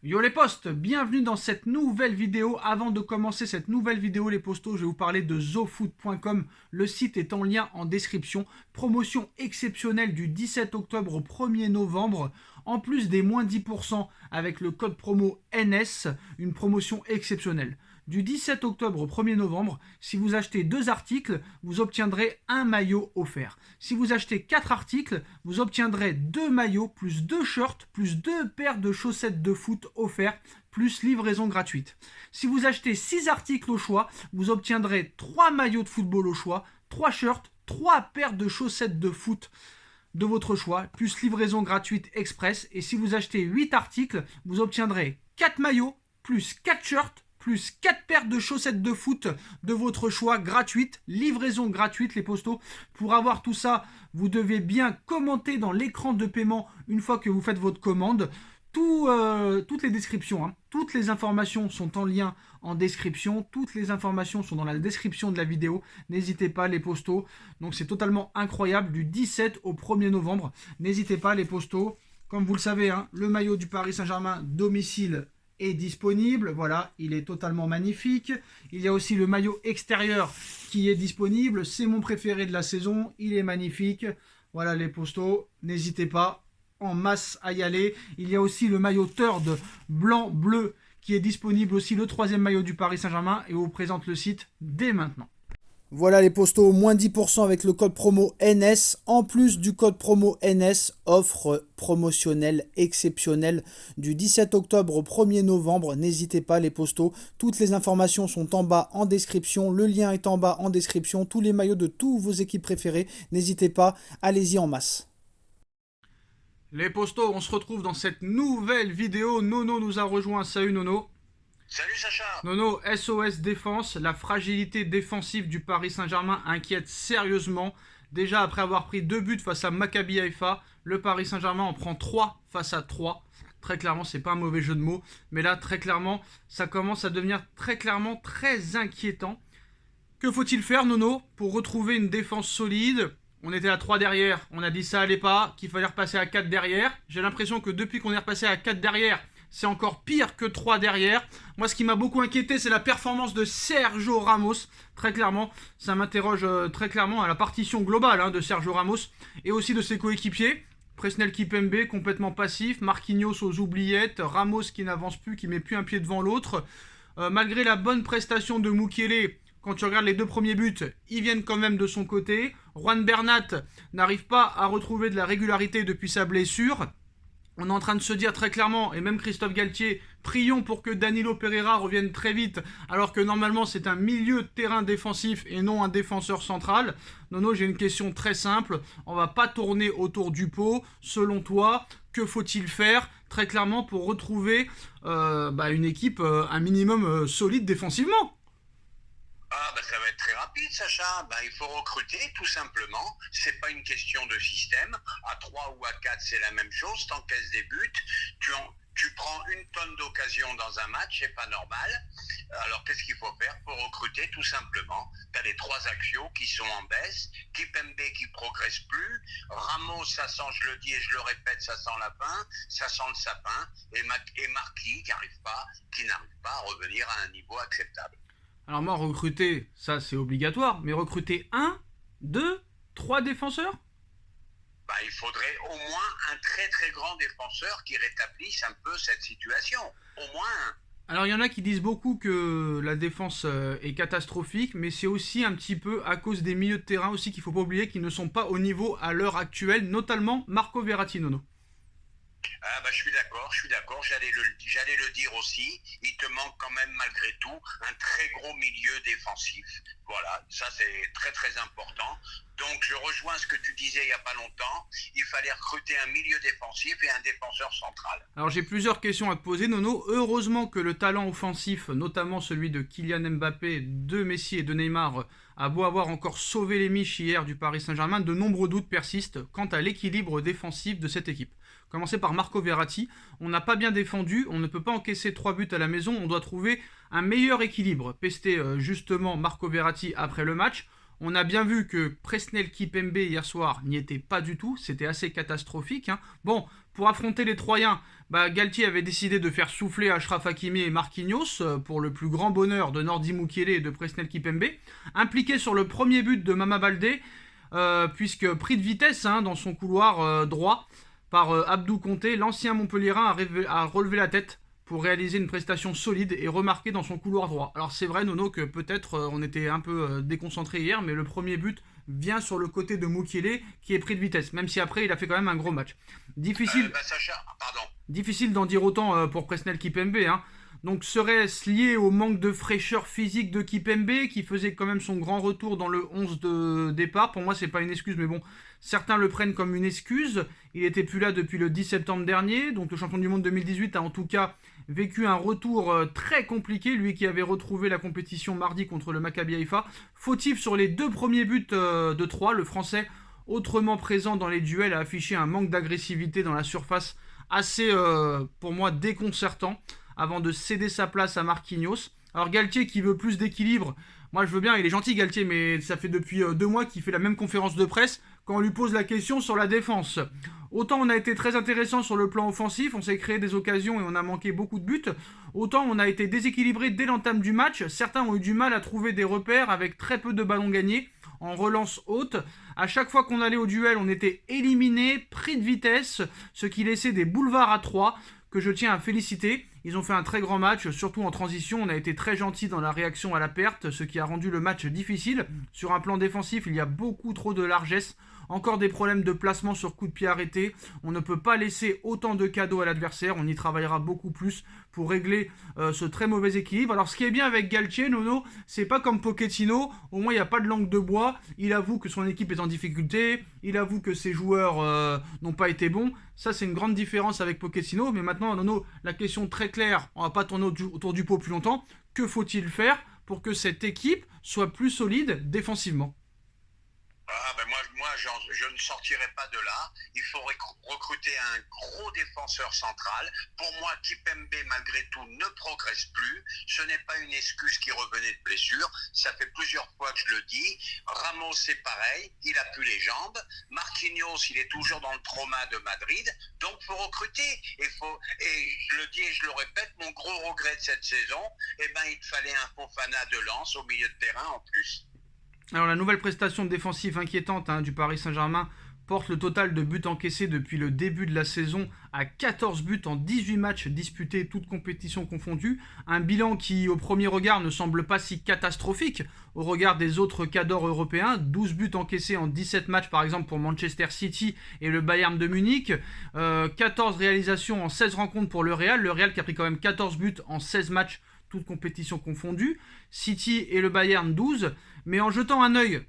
Yo les postes, bienvenue dans cette nouvelle vidéo. Avant de commencer cette nouvelle vidéo les postos, je vais vous parler de zofoot.com. Le site est en lien en description. Promotion exceptionnelle du 17 octobre au 1er novembre. En plus des moins 10% avec le code promo NS, une promotion exceptionnelle. Du 17 octobre au 1er novembre, si vous achetez 2 articles, vous obtiendrez un maillot offert. Si vous achetez 4 articles, vous obtiendrez 2 maillots, plus 2 shirts, plus 2 paires de chaussettes de foot offerts, plus livraison gratuite. Si vous achetez 6 articles au choix, vous obtiendrez 3 maillots de football au choix, 3 shirts, 3 paires de chaussettes de foot de votre choix, plus livraison gratuite express. Et si vous achetez 8 articles, vous obtiendrez 4 maillots, plus 4 shirts, plus 4 paires de chaussettes de foot de votre choix gratuites, livraison gratuite les postos. Pour avoir tout ça, vous devez bien commenter dans l'écran de paiement une fois que vous faites votre commande. Toutes les descriptions, toutes les informations sont en lien en description, toutes les informations sont dans la description de la vidéo, n'hésitez pas les postos, donc c'est totalement incroyable du 17 au 1er novembre, n'hésitez pas les postos, comme vous le savez, le maillot du Paris Saint-Germain domicile est disponible, voilà, il est totalement magnifique. Il y a aussi le maillot extérieur qui est disponible, c'est mon préféré de la saison, il est magnifique. Voilà les postos, n'hésitez pas en masse à y aller. Il y a aussi le maillot Third blanc-bleu qui est disponible aussi, le 3e maillot du Paris Saint-Germain, et on vous présente le site dès maintenant. Voilà les postos, moins 10% avec le code promo NS. En plus du code promo NS, offre promotionnelle exceptionnelle du 17 octobre au 1er novembre. N'hésitez pas les postos, toutes les informations sont en bas en description. Le lien est en bas en description. Tous les maillots de tous vos équipes préférées. N'hésitez pas, allez-y en masse. Les postos, on se retrouve dans cette nouvelle vidéo. Nono nous a rejoint. Salut Nono. Salut Sacha. Nono, SOS Défense, la fragilité défensive du Paris Saint-Germain inquiète sérieusement. Déjà après avoir pris 2 buts face à Maccabi Haïfa, le Paris Saint-Germain en prend 3 face à 3. Très clairement, c'est pas un mauvais jeu de mots, mais là très clairement, ça commence à devenir très inquiétant. Que faut-il faire Nono pour retrouver une défense solide? On était à 3 derrière, on a dit ça allait pas, qu'il fallait repasser à 4 derrière. J'ai l'impression que depuis qu'on est repassé à 4 derrière, c'est encore pire que 3 derrière. Moi, ce qui m'a beaucoup inquiété, c'est la performance de Sergio Ramos. Très clairement, ça m'interroge très clairement à la partition globale de Sergio Ramos et aussi de ses coéquipiers. Presnel Kimpembe complètement passif, Marquinhos aux oubliettes, Ramos qui n'avance plus, qui met plus un pied devant l'autre. Malgré la bonne prestation de Mukiele, quand tu regardes les 2 premiers buts, ils viennent quand même de son côté. Juan Bernat n'arrive pas à retrouver de la régularité depuis sa blessure. On est en train de se dire très clairement, et même Christophe Galtier, prions pour que Danilo Pereira revienne très vite, alors que normalement c'est un milieu de terrain défensif et non un défenseur central. Nono, j'ai une question très simple, on va pas tourner autour du pot. Selon toi, que faut-il faire très clairement pour retrouver une équipe un minimum solide défensivement? Ah bah ça va être très rapide Sacha, il faut recruter tout simplement, c'est pas une question de système, à 3 ou à 4 c'est la même chose, t'encaisses des buts, tu prends une tonne d'occasions dans un match, c'est pas normal. Alors qu'est-ce qu'il faut faire pour recruter tout simplement? T'as les 3 axiaux qui sont en baisse, Kimpembe qui progresse plus, Ramos ça sent, je le dis et je le répète, ça sent la fin, ça sent le sapin, et Marquis qui n'arrive pas à revenir à un niveau acceptable. Alors moi, recruter, ça c'est obligatoire, mais recruter 1, 2, 3 défenseurs? Il faudrait au moins un très grand défenseur qui rétablisse un peu cette situation. Au moins un. Alors il y en a qui disent beaucoup que la défense est catastrophique, mais c'est aussi un petit peu à cause des milieux de terrain aussi qu'il ne faut pas oublier qu'ils ne sont pas au niveau à l'heure actuelle, notamment Marco Verratti, Nono. Je suis d'accord, j'allais le dire aussi, il te manque quand même malgré tout un très gros milieu défensif. Voilà, ça c'est très important. Donc je rejoins ce que tu disais il n'y a pas longtemps, il fallait recruter un milieu défensif et un défenseur central. Alors j'ai plusieurs questions à te poser Nono. Heureusement que le talent offensif, notamment celui de Kylian Mbappé, de Messi et de Neymar, a beau avoir encore sauvé les miches hier du Paris Saint-Germain, de nombreux doutes persistent quant à l'équilibre défensif de cette équipe. Commencer par Marco Verratti, on n'a pas bien défendu, on ne peut pas encaisser 3 buts à la maison, on doit trouver un meilleur équilibre. Pesté justement Marco Verratti après le match. On a bien vu que Presnel Kimpembe hier soir n'y était pas du tout, c'était assez catastrophique. Bon, pour affronter les Troyens, Galtier avait décidé de faire souffler Achraf Hakimi et Marquinhos pour le plus grand bonheur de Nordi Mukiele et de Presnel Kimpembe, impliqué sur le premier but de Mama Baldé, puisque pris de vitesse dans son couloir droit par Abdou Conté, l'ancien Montpellierin a relevé la tête pour réaliser une prestation solide et remarquée dans son couloir droit. Alors c'est vrai Nono que peut-être on était un peu déconcentré hier, mais le premier but vient sur le côté de Mukiele qui est pris de vitesse, même si après il a fait quand même un gros match. Difficile d'en dire autant pour Presnel Kimpembe. Donc serait-ce lié au manque de fraîcheur physique de Kimpembe qui faisait quand même son grand retour dans le 11 de départ? Pour moi c'est pas une excuse, mais bon, certains le prennent comme une excuse. Il était plus là depuis le 10 septembre dernier, donc le champion du monde 2018 a en tout cas vécu un retour très compliqué, lui qui avait retrouvé la compétition mardi contre le Maccabi Haïfa. Fautif sur les 2 premiers buts de 3, le Français, autrement présent dans les duels, a affiché un manque d'agressivité dans la surface assez, pour moi, déconcertant, avant de céder sa place à Marquinhos. Alors Galtier qui veut plus d'équilibre, moi je veux bien, il est gentil Galtier, mais ça fait depuis 2 mois qu'il fait la même conférence de presse quand on lui pose la question sur la défense. Autant on a été très intéressant sur le plan offensif, on s'est créé des occasions et on a manqué beaucoup de buts, autant on a été déséquilibré dès l'entame du match. Certains ont eu du mal à trouver des repères avec très peu de ballons gagnés en relance haute. À chaque fois qu'on allait au duel, on était éliminé, pris de vitesse, ce qui laissait des boulevards à 3 que je tiens à féliciter. Ils ont fait un très grand match, surtout en transition. On a été très gentil dans la réaction à la perte, ce qui a rendu le match difficile. Sur un plan défensif, il y a beaucoup trop de largesse. Encore des problèmes de placement sur coup de pied arrêté. On ne peut pas laisser autant de cadeaux à l'adversaire. On y travaillera beaucoup plus pour régler ce très mauvais équilibre. Alors ce qui est bien avec Galtier, Nono, c'est pas comme Pochettino. Au moins il n'y a pas de langue de bois. Il avoue que son équipe est en difficulté. Il avoue que ses joueurs n'ont pas été bons. Ça c'est une grande différence avec Pochettino. Mais maintenant Nono, la question très claire, on va pas tourner autour du pot plus longtemps. Que faut-il faire pour que cette équipe soit plus solide défensivement? Moi, je ne sortirai pas de là. Il faut recruter un gros défenseur central. Pour moi, Kimpembe, malgré tout, ne progresse plus. Ce n'est pas une excuse qui revenait de blessure. Ça fait plusieurs fois que je le dis. Ramos, c'est pareil. Il n'a plus les jambes. Marquinhos, il est toujours dans le trauma de Madrid. Donc, il faut recruter. Et je le dis et je le répète, mon gros regret de cette saison, il te fallait un Fofana de Lens au milieu de terrain en plus. Alors la nouvelle prestation défensive inquiétante du Paris Saint-Germain porte le total de buts encaissés depuis le début de la saison à 14 buts en 18 matchs disputés, toutes compétitions confondues. Un bilan qui, au premier regard, ne semble pas si catastrophique au regard des autres cadors européens. 12 buts encaissés en 17 matchs, par exemple, pour Manchester City et le Bayern de Munich. 14 réalisations en 16 rencontres pour le Real qui a pris quand même 14 buts en 16 matchs, toutes compétitions confondues. City et le Bayern 12. Mais en jetant un œil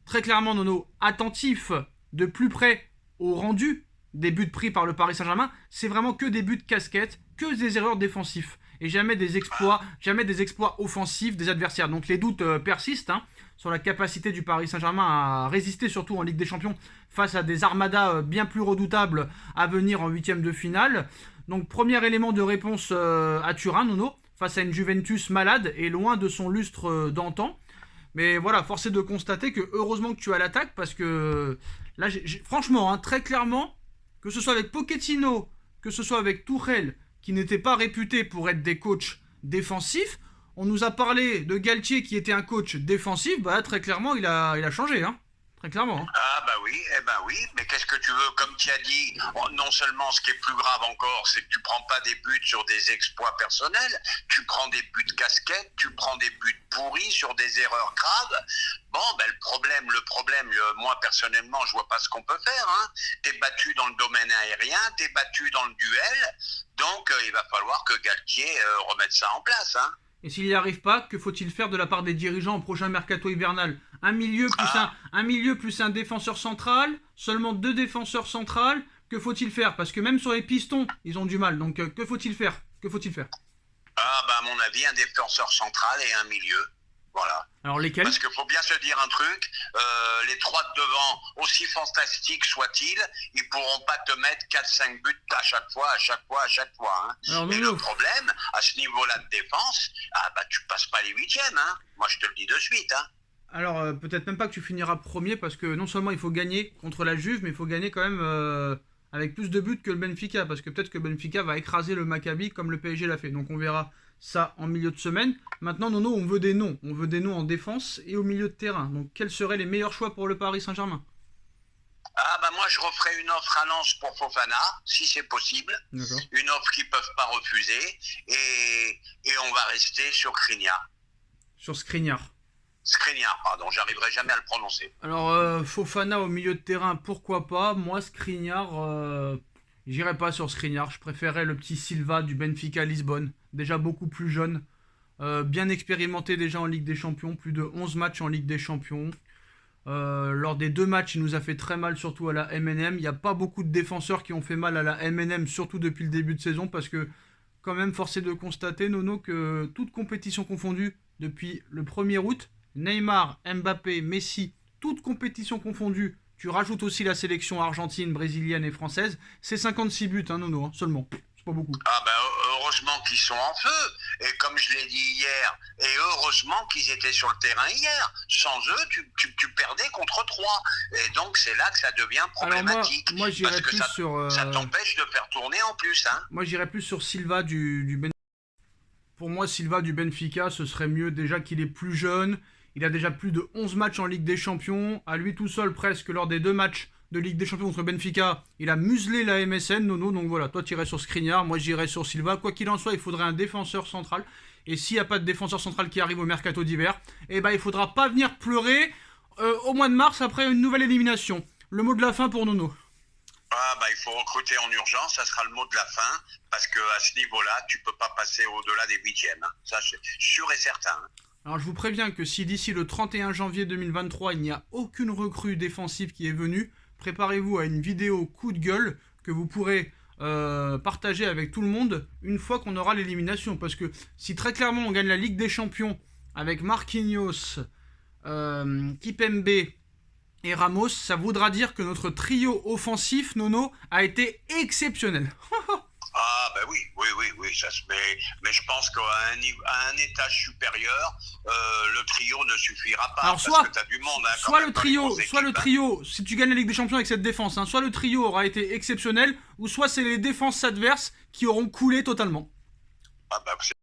très clairement, Nono, attentif de plus près au rendu des buts pris par le Paris Saint-Germain, c'est vraiment que des buts casquettes, que des erreurs défensives et jamais des exploits offensifs des adversaires. Donc les doutes persistent sur la capacité du Paris Saint-Germain à résister, surtout en Ligue des Champions, face à des armadas bien plus redoutables à venir en huitième de finale. Donc premier élément de réponse à Turin, Nono, face à une Juventus malade et loin de son lustre d'antan. Mais voilà, force est de constater que heureusement que tu as l'attaque, parce que là, franchement, très clairement, que ce soit avec Pochettino, que ce soit avec Tuchel, qui n'étaient pas réputés pour être des coachs défensifs, on nous a parlé de Galtier qui était un coach défensif, très clairement, il a changé, très clairement. Ah oui, mais qu'est-ce que tu veux, comme tu as dit, non seulement ce qui est plus grave encore, c'est que tu prends pas des buts sur des exploits personnels, tu prends des buts de casquette, tu prends des buts pourris sur des erreurs graves. Le problème, moi personnellement, je vois pas ce qu'on peut faire. T'es battu dans le domaine aérien, t'es battu dans le duel, donc il va falloir que Galtier remette ça en place. Et s'il n'y arrive pas, que faut-il faire de la part des dirigeants au prochain mercato hivernal? Un milieu plus un défenseur central, seulement 2 défenseurs centrales, que faut-il faire? Parce que même sur les pistons, ils ont du mal. Donc que faut-il faire? À mon avis, un défenseur central et un milieu. Voilà. Alors lesquels? Parce qu'il faut bien se dire un truc, les 3 de devant, aussi fantastiques soient-ils, ils pourront pas te mettre 4-5 buts à chaque fois. Alors, et le problème, à ce niveau-là de défense, tu passes pas les 8e. Moi, je te le dis de suite. Alors, peut-être même pas que tu finiras premier parce que non seulement il faut gagner contre la Juve, mais il faut gagner quand même avec plus de buts que le Benfica. Parce que peut-être que le Benfica va écraser le Maccabi comme le PSG l'a fait. Donc on verra ça en milieu de semaine. Maintenant, Nono, on veut des noms. On veut des noms en défense et au milieu de terrain. Donc quels seraient les meilleurs choix pour le Paris Saint-Germain? Ah bah moi je referai une offre à Lens pour Fofana, si c'est possible. D'accord. Une offre qu'ils ne peuvent pas refuser. Et on va rester sur Skriniar. Sur Skriniar. Skriniar, pardon, j'arriverai jamais à le prononcer. Alors, Fofana au milieu de terrain, pourquoi pas. Moi, Skriniar, j'irai pas sur Skriniar. Je préférerais le petit Silva du Benfica Lisbonne. Déjà beaucoup plus jeune. Bien expérimenté déjà en Ligue des Champions. Plus de 11 matchs en Ligue des Champions. Lors des 2 matchs, il nous a fait très mal, surtout à la MNM. Il n'y a pas beaucoup de défenseurs qui ont fait mal à la MNM, surtout depuis le début de saison. Parce que, quand même, force est de constater, Nono, que toute compétition confondue, depuis le 1er août, Neymar, Mbappé, Messi, toutes compétitions confondues, tu rajoutes aussi la sélection argentine, brésilienne et française, c'est 56 buts, hein, Nono, hein, seulement. C'est pas beaucoup. Ah ben heureusement qu'ils sont en feu. Et comme je l'ai dit hier, et heureusement qu'ils étaient sur le terrain hier. Sans eux, tu perdais contre 3. Et donc c'est là que ça devient problématique. Alors moi j'irais parce que plus sur... ça t'empêche de faire tourner en plus. Hein. Moi j'irais plus sur Silva du Benfica. Pour moi, Silva du Benfica, ce serait mieux déjà qu'il est plus jeune. Il a déjà plus de 11 matchs en Ligue des Champions. À lui tout seul, presque, lors des 2 matchs de Ligue des Champions contre Benfica, il a muselé la MSN, Nono. Donc voilà, toi tu irais sur Skriniar, moi j'irais sur Silva. Quoi qu'il en soit, il faudrait un défenseur central. Et s'il n'y a pas de défenseur central qui arrive au mercato d'hiver, eh ben, il ne faudra pas venir pleurer au mois de mars après une nouvelle élimination. Le mot de la fin pour Nono. Ah bah il faut recruter en urgence, ça sera le mot de la fin, parce que à ce niveau-là, tu peux pas passer au-delà des 8e. Hein. Ça, c'est sûr et certain. Hein. Alors je vous préviens que si d'ici le 31 janvier 2023, il n'y a aucune recrue défensive qui est venue, préparez-vous à une vidéo coup de gueule que vous pourrez partager avec tout le monde une fois qu'on aura l'élimination. Parce que si très clairement on gagne la Ligue des Champions avec Marquinhos, Kipembe et Ramos, ça voudra dire que notre trio offensif, Nono, a été exceptionnel. Ah ben oui, ça se met. Mais je pense qu'à un étage supérieur, le trio ne suffira pas. Alors parce que t'as du monde. Hein, soit le trio, si tu gagnes la Ligue des Champions avec cette défense, hein, soit le trio aura été exceptionnel, ou soit c'est les défenses adverses qui auront coulé totalement. Ah ben,